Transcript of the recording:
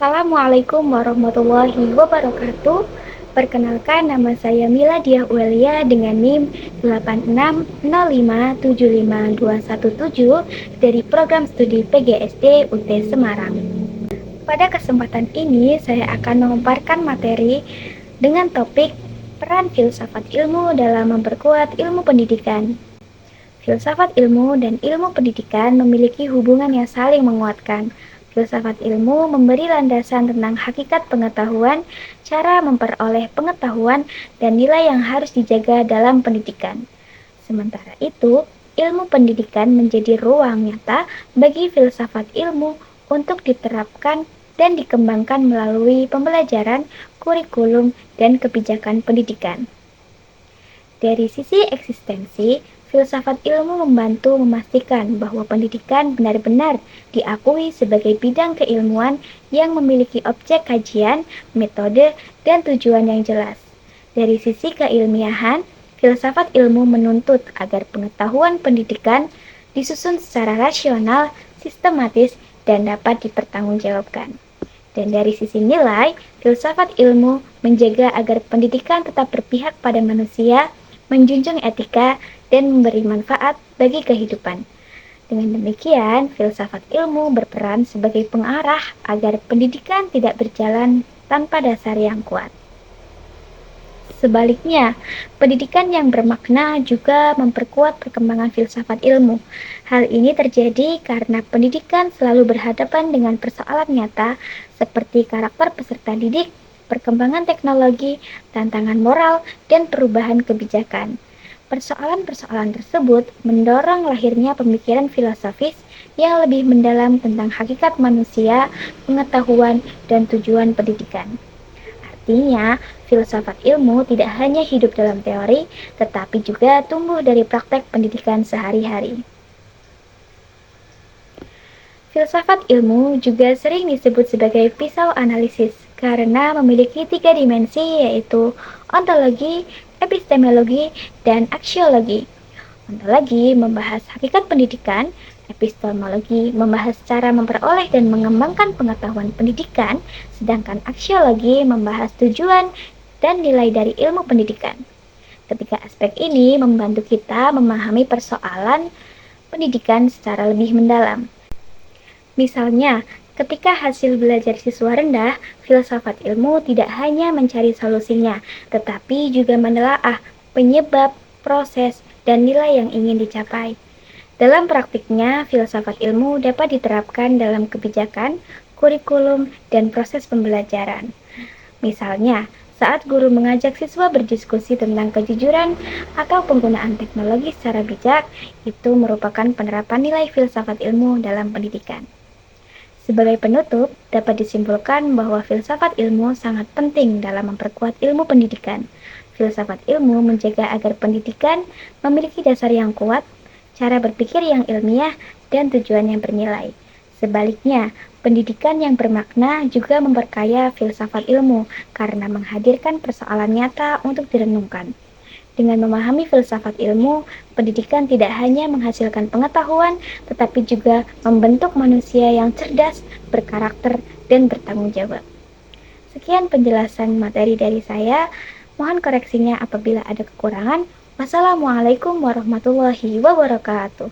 Assalamualaikum warahmatullahi wabarakatuh. Perkenalkan, nama saya Miladiah Uelia dengan NIM 86057517 dari Program Studi PGSD UT Semarang. Pada kesempatan ini saya akan memaparkan materi dengan topik peran filsafat ilmu dalam memperkuat ilmu pendidikan. Filsafat ilmu dan ilmu pendidikan memiliki hubungan yang saling menguatkan. Filsafat ilmu memberi landasan tentang hakikat pengetahuan, cara memperoleh pengetahuan, dan nilai yang harus dijaga dalam pendidikan. Sementara itu, ilmu pendidikan menjadi ruang nyata bagi filsafat ilmu untuk diterapkan dan dikembangkan melalui pembelajaran, kurikulum, dan kebijakan pendidikan. Dari sisi eksistensi, filsafat ilmu membantu memastikan bahwa pendidikan benar-benar diakui sebagai bidang keilmuan yang memiliki objek kajian, metode, dan tujuan yang jelas. Dari sisi keilmiahan, filsafat ilmu menuntut agar pengetahuan pendidikan disusun secara rasional, sistematis, dan dapat dipertanggungjawabkan. Dan dari sisi nilai, filsafat ilmu menjaga agar pendidikan tetap berpihak pada manusia, menjunjung etika, dan memberi manfaat bagi kehidupan. Dengan demikian, filsafat ilmu berperan sebagai pengarah agar pendidikan tidak berjalan tanpa dasar yang kuat. Sebaliknya, pendidikan yang bermakna juga memperkuat perkembangan filsafat ilmu. Hal ini terjadi karena pendidikan selalu berhadapan dengan persoalan nyata seperti karakter peserta didik, perkembangan teknologi, tantangan moral, dan perubahan kebijakan. Persoalan-persoalan tersebut mendorong lahirnya pemikiran filosofis yang lebih mendalam tentang hakikat manusia, pengetahuan, dan tujuan pendidikan. Artinya, filsafat ilmu tidak hanya hidup dalam teori, tetapi juga tumbuh dari praktek pendidikan sehari-hari. Filsafat ilmu juga sering disebut sebagai pisau analisis karena memiliki 3 dimensi, yaitu ontologi, epistemologi, dan aksiologi. Ontologi membahas hakikat pendidikan, epistemologi membahas cara memperoleh dan mengembangkan pengetahuan pendidikan, sedangkan aksiologi membahas tujuan dan nilai dari ilmu pendidikan. Ketiga aspek ini membantu kita memahami persoalan pendidikan secara lebih mendalam. Misalnya, ketika hasil belajar siswa rendah, filsafat ilmu tidak hanya mencari solusinya, tetapi juga menelaah penyebab, proses, dan nilai yang ingin dicapai. Dalam praktiknya, filsafat ilmu dapat diterapkan dalam kebijakan, kurikulum, dan proses pembelajaran. Misalnya, saat guru mengajak siswa berdiskusi tentang kejujuran atau penggunaan teknologi secara bijak, itu merupakan penerapan nilai filsafat ilmu dalam pendidikan. Sebagai penutup, dapat disimpulkan bahwa filsafat ilmu sangat penting dalam memperkuat ilmu pendidikan. Filsafat ilmu menjaga agar pendidikan memiliki dasar yang kuat, cara berpikir yang ilmiah, dan tujuan yang bernilai. Sebaliknya, pendidikan yang bermakna juga memperkaya filsafat ilmu karena menghadirkan persoalan nyata untuk direnungkan. Dengan memahami filsafat ilmu, pendidikan tidak hanya menghasilkan pengetahuan, tetapi juga membentuk manusia yang cerdas, berkarakter, dan bertanggung jawab. Sekian penjelasan materi dari saya. Mohon koreksinya apabila ada kekurangan. Wassalamualaikum warahmatullahi wabarakatuh.